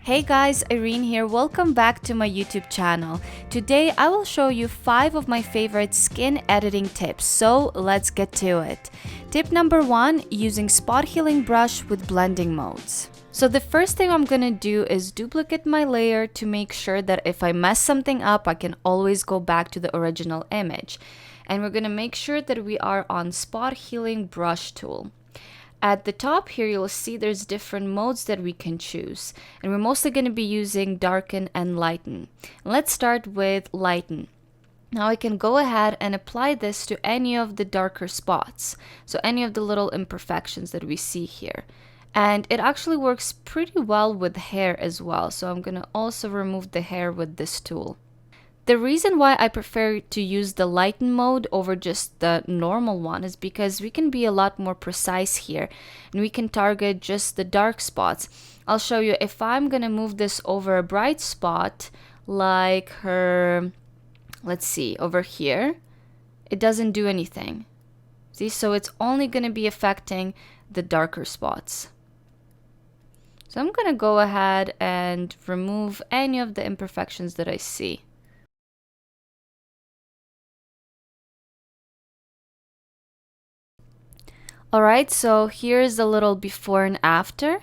Hey guys, Irene here. Welcome back to my YouTube channel. Today I will show you 5 of my favorite skin editing tips, so let's get to it. Tip number 1, using spot healing brush with blending modes. So the first thing I'm gonna do is duplicate my layer to make sure that if I mess something up, I can always go back to the original image. And we're gonna make sure that we are on spot healing brush tool. At the top here, you'll see there's different modes that we can choose. And we're mostly going to be using darken and lighten. Let's start with lighten. Now I can go ahead and apply this to any of the darker spots. So any of the little imperfections that we see here. And it actually works pretty well with hair as well. So I'm going to also remove the hair with this tool. The reason why I prefer to use the lighten mode over just the normal one is because we can be a lot more precise here and we can target just the dark spots. I'll show you if I'm gonna move this over a bright spot like her, let's see, over here, it doesn't do anything. See, so it's only gonna be affecting the darker spots. So I'm gonna go ahead and remove any of the imperfections that I see. Alright, so here's a little before and after.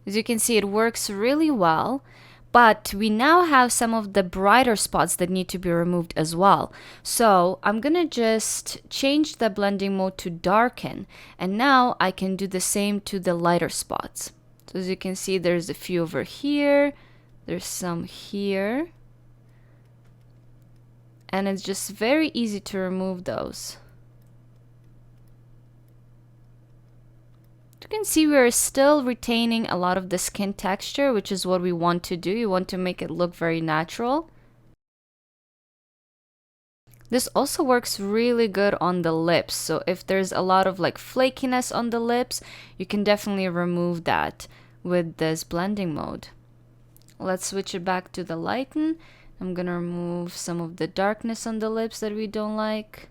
As you can see, it works really well, but we now have some of the brighter spots that need to be removed as well. So I'm gonna just change the blending mode to darken, and now I can do the same to the lighter spots. So as you can see, there's a few over here, there's some here, and it's just very easy to remove those. You can see we're still retaining a lot of the skin texture, which is what we want to do. You want to make it look very natural. This also works really good on the lips. So if there's a lot of like flakiness on the lips, you can definitely remove that with this blending mode. Let's switch it back to the lighten. I'm gonna remove some of the darkness on the lips that we don't like.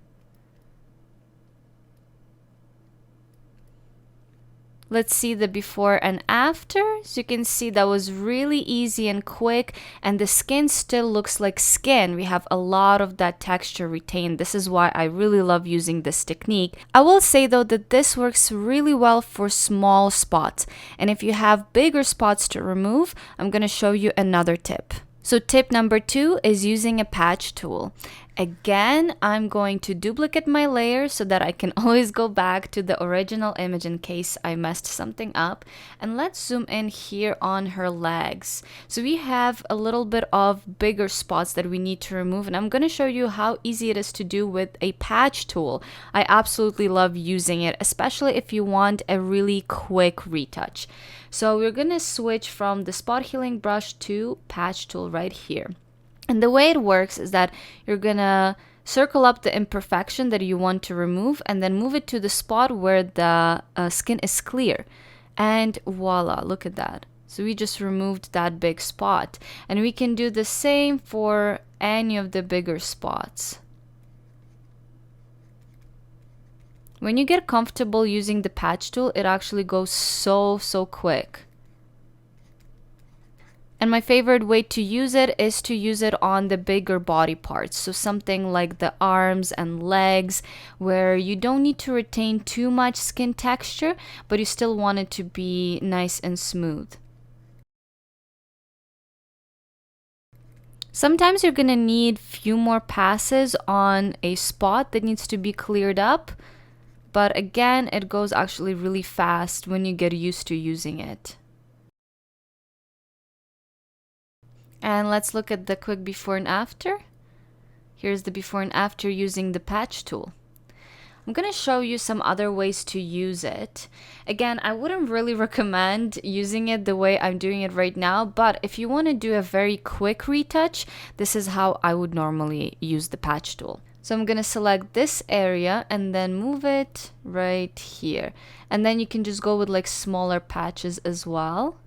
Let's see the before and after. So you can see that was really easy and quick, and the skin still looks like skin. We have a lot of that texture retained. This is why I really love using this technique. I will say though that this works really well for small spots, and if you have bigger spots to remove, I'm going to show you another tip. So tip number 2 is using a patch tool. Again, I'm going to duplicate my layer so that I can always go back to the original image in case I messed something up. And let's zoom in here on her legs. So we have a little bit of bigger spots that we need to remove, and I'm going to show you how easy it is to do with a patch tool. I absolutely love using it, especially if you want a really quick retouch. So we're going to switch from the spot healing brush to patch tool right here. And the way it works is that you're gonna circle up the imperfection that you want to remove and then move it to the spot where the skin is clear. And voila, look at that. So we just removed that big spot. And we can do the same for any of the bigger spots. When you get comfortable using the patch tool, it actually goes so quick. And my favorite way to use it is to use it on the bigger body parts. So something like the arms and legs, where you don't need to retain too much skin texture, but you still want it to be nice and smooth. Sometimes you're gonna need few more passes on a spot that needs to be cleared up. But again, it goes actually really fast when you get used to using it. And let's look at the quick before and after. Here's the before and after using the patch tool. I'm going to show you some other ways to use it. Again, I wouldn't really recommend using it the way I'm doing it right now, but if you want to do a very quick retouch, this is how I would normally use the patch tool. So I'm going to select this area and then move it right here. And then you can just go with like smaller patches as well.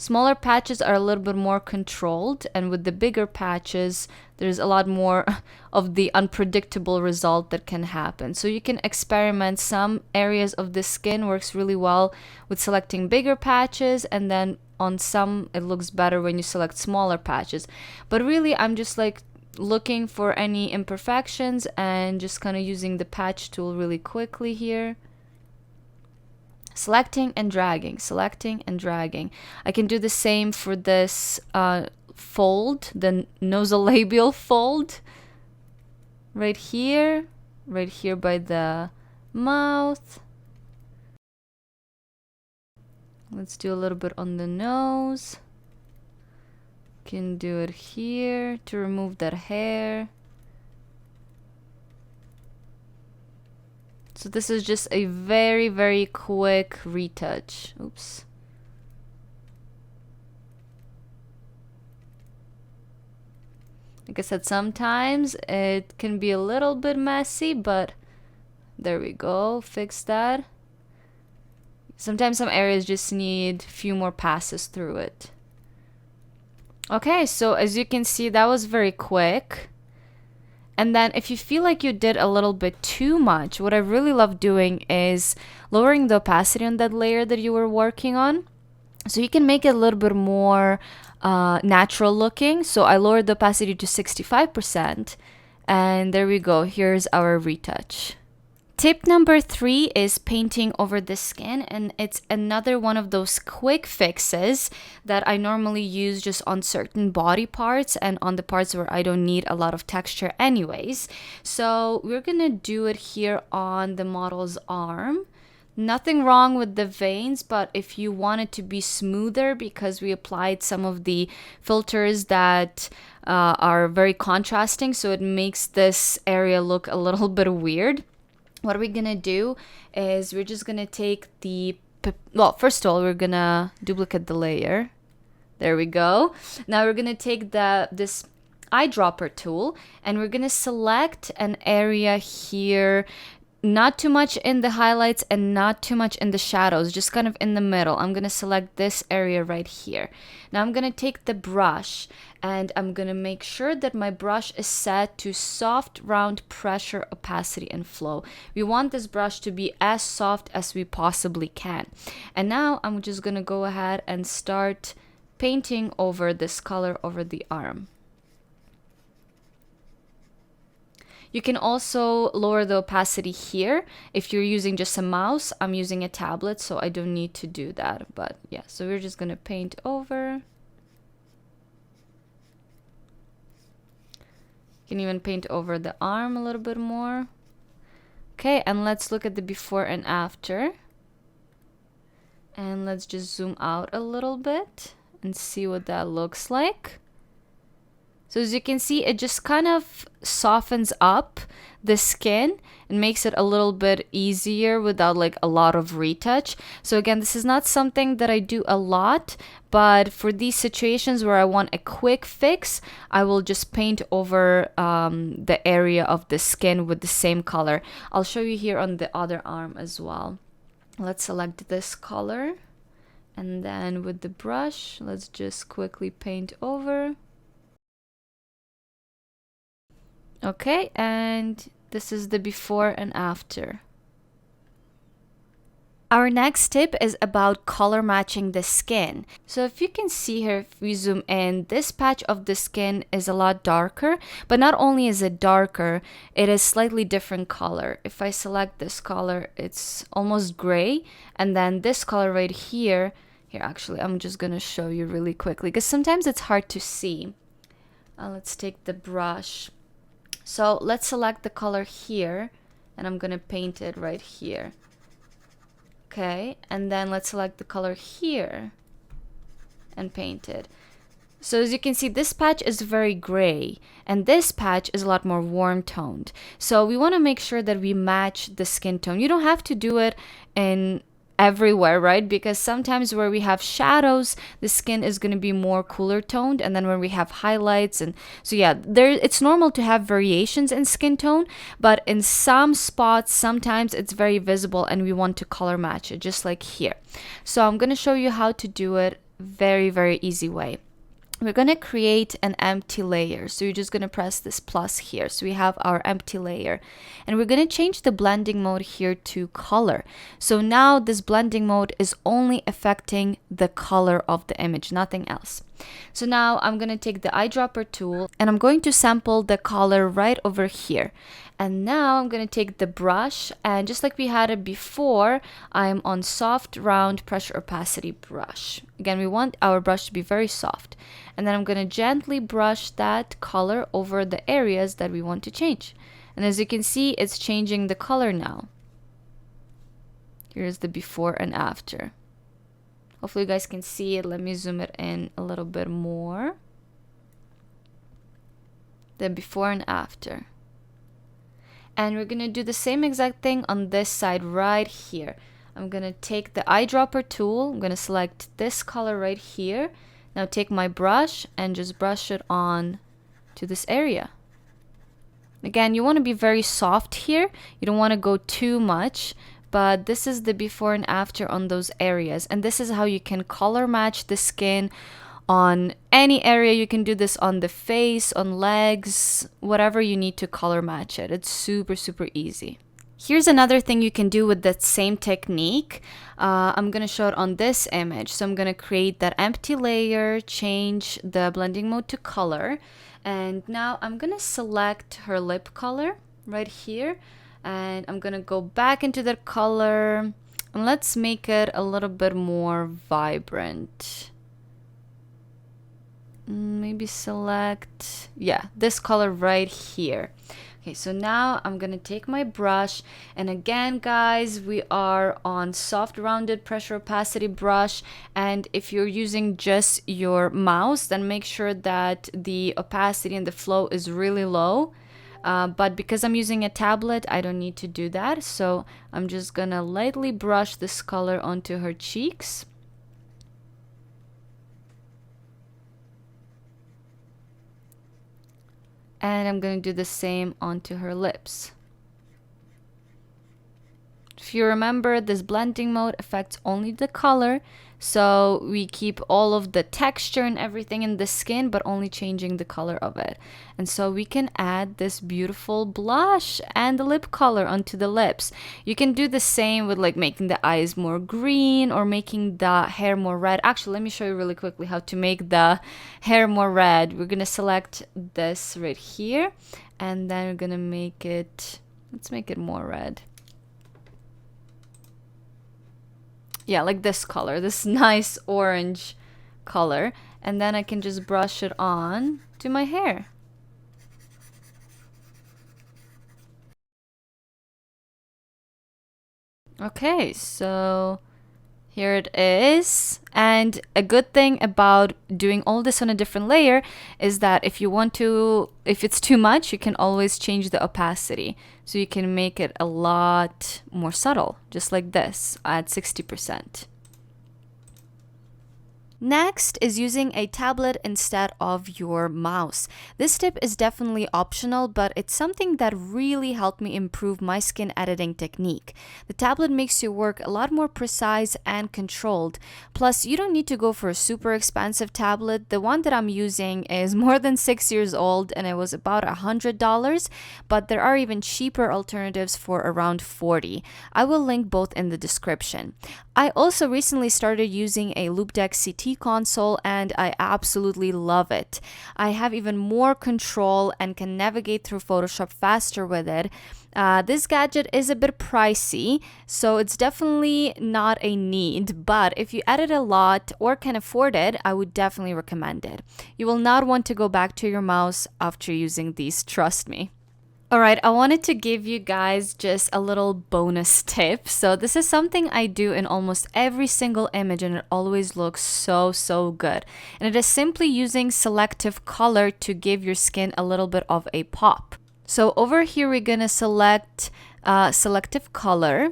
Smaller patches are a little bit more controlled, and with the bigger patches, there's a lot more of the unpredictable result that can happen. So you can experiment. Some areas of the skin works really well with selecting bigger patches, and then on some it looks better when you select smaller patches. But really, I'm just like looking for any imperfections and just kind of using the patch tool really quickly here. Selecting and dragging, selecting and dragging. I can do the same for this fold, the nasolabial fold. Right here by the mouth. Let's do a little bit on the nose. Can do it here to remove that hair. So this is just a very, very quick retouch. Oops. Like I said, sometimes it can be a little bit messy, but there we go, fix that. Sometimes some areas just need a few more passes through it. Okay, so as you can see, that was very quick. And then if you feel like you did a little bit too much, what I really love doing is lowering the opacity on that layer that you were working on. So you can make it a little bit more natural looking. So I lowered the opacity to 65%. And there we go. Here's our retouch. Tip number 3 is painting over the skin, and it's another one of those quick fixes that I normally use just on certain body parts and on the parts where I don't need a lot of texture anyways. So we're gonna do it here on the model's arm. Nothing wrong with the veins, but if you want it to be smoother, because we applied some of the filters that are very contrasting, so it makes this area look a little bit weird. What we're gonna do is we're just gonna take the, well, first of all, we're gonna duplicate the layer. There we go. Now we're gonna take this eyedropper tool and we're gonna select an area here, not too much in the highlights and not too much in the shadows, just kind of in the middle. I'm gonna select this area right here. Now I'm gonna take the brush and I'm gonna make sure that my brush is set to soft, round, pressure, opacity, and flow. We want this brush to be as soft as we possibly can. And now I'm just gonna go ahead and start painting over this color over the arm. You can also lower the opacity here. If you're using just a mouse, I'm using a tablet, so I don't need to do that. But yeah, so we're just gonna paint over. You can even paint over the arm a little bit more. Okay, and let's look at the before and after. And let's just zoom out a little bit and see what that looks like. So as you can see, it just kind of softens up the skin and makes it a little bit easier without like a lot of retouch. So again, this is not something that I do a lot, but for these situations where I want a quick fix, I will just paint over the area of the skin with the same color. I'll show you here on the other arm as well. Let's select this color, and then with the brush, let's just quickly paint over. Okay, and this is the before and after. Our next tip is about color matching the skin. So if you can see here, if we zoom in, this patch of the skin is a lot darker, but not only is it darker, it is slightly different color. If I select this color, it's almost gray, and then this color right here, actually, I'm just gonna show you really quickly, because sometimes it's hard to see. Let's take the brush. So let's select the color here, and I'm gonna paint it right here. Okay, and then let's select the color here and paint it. So as you can see, this patch is very gray, and this patch is a lot more warm toned. So we want to make sure that we match the skin tone. You don't have to do it in everywhere, right? Because sometimes where we have shadows, the skin is going to be more cooler toned, and then when we have highlights, and so yeah, it's normal to have variations in skin tone, but in some spots sometimes it's very visible and we want to color match it, just like here. So I'm going to show you how to do it very, very easy way. we're going to create an empty layer. So you're just going to press this plus here. So we have our empty layer, and we're going to change the blending mode here to color. So now this blending mode is only affecting the color of the image, nothing else. So now I'm going to take the eyedropper tool and I'm going to sample the color right over here. And now I'm going to take the brush, and just like we had it before, I'm on soft, round, pressure opacity brush. Again, we want our brush to be very soft. And then I'm going to gently brush that color over the areas that we want to change. And as you can see, it's changing the color now. Here's the before and after. Hopefully you guys can see it. Let me zoom it in a little bit more. The before and after. And we're going to do the same exact thing on this side right here. I'm going to take the eyedropper tool. I'm going to select this color right here. Now take my brush and just brush it on to this area. Again, you want to be very soft here. You don't want to go too much. But this is the before and after on those areas. And this is how you can color match the skin on any area. You can do this on the face, on legs, whatever you need to color match it. It's super, super easy. Here's another thing you can do with that same technique. I'm going to show it on this image. So I'm going to create that empty layer, change the blending mode to color. And now I'm going to select her lip color right here. And I'm going to go back into that color. And let's make it a little bit more vibrant. Maybe select, yeah, this color right here. Okay, so now I'm gonna take my brush, and again guys, we are on soft rounded pressure opacity brush, and if you're using just your mouse, then make sure that the opacity and the flow is really low. But because I'm using a tablet, I don't need to do that. So I'm just gonna lightly brush this color onto her cheeks. And I'm going to do the same onto her lips. If you remember, this blending mode affects only the color. So we keep all of the texture and everything in the skin, but only changing the color of it. And so we can add this beautiful blush and the lip color onto the lips. You can do the same with like making the eyes more green or making the hair more red. Actually, let me show you really quickly how to make the hair more red. We're going to select this right here, and then we're going to make it, let's make it more red. Yeah, like this color, this nice orange color. And then I can just brush it on to my hair. Okay, so here it is. And a good thing about doing all this on a different layer is that if you want to, if it's too much, you can always change the opacity. So you can make it a lot more subtle, just like this, at 60%. Next is using a tablet instead of your mouse. This tip is definitely optional, but it's something that really helped me improve my skin editing technique. The tablet makes your work a lot more precise and controlled. Plus, you don't need to go for a super expensive tablet. The one that I'm using is more than 6 years old and it was about $100, but there are even cheaper alternatives for around $40. I will link both in the description. I also recently started using a Rudnyk CT console and I absolutely love it. I have even more control and can navigate through Photoshop faster with it. This gadget is a bit pricey, so it's definitely not a need, but if you edit a lot or can afford it, I would definitely recommend it. You will not want to go back to your mouse after using these, trust me. Alright, I wanted to give you guys just a little bonus tip. So this is something I do in almost every single image and it always looks so good. And it is simply using selective color to give your skin a little bit of a pop. So over here we're gonna select selective color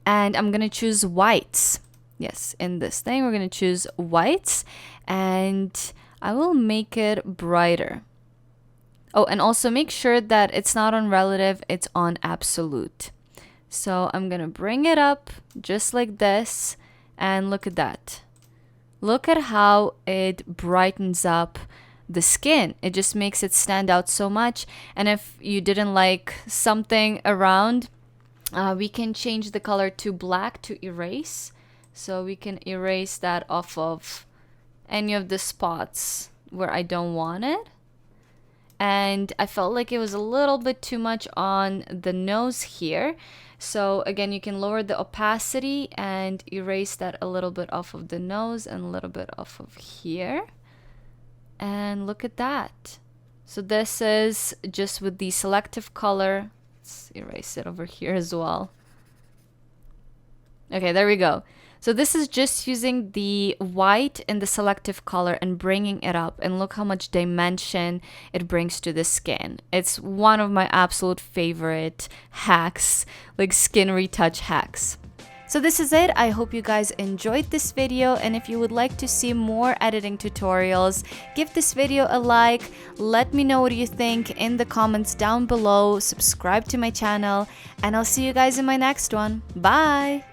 and I'm gonna choose whites. Yes, in this thing we're gonna choose whites and I will make it brighter. Oh, and also make sure that it's not on relative, it's on absolute. So I'm gonna bring it up just like this and look at that. Look at how it brightens up the skin. It just makes it stand out so much. And if you didn't like something around, we can change the color to black to erase. So we can erase that off of any of the spots where I don't want it. And I felt like it was a little bit too much on the nose here. So again, you can lower the opacity and erase that a little bit off of the nose and a little bit off of here. And look at that. So this is just with the selective color. Let's erase it over here as well. Okay, there we go. So this is just using the white and the selective color and bringing it up, and look how much dimension it brings to the skin. It's one of my absolute favorite hacks, like skin retouch hacks. So this is it. I hope you guys enjoyed this video, and if you would like to see more editing tutorials, give this video a like, let me know what you think in the comments down below, subscribe to my channel, and I'll see you guys in my next one. Bye!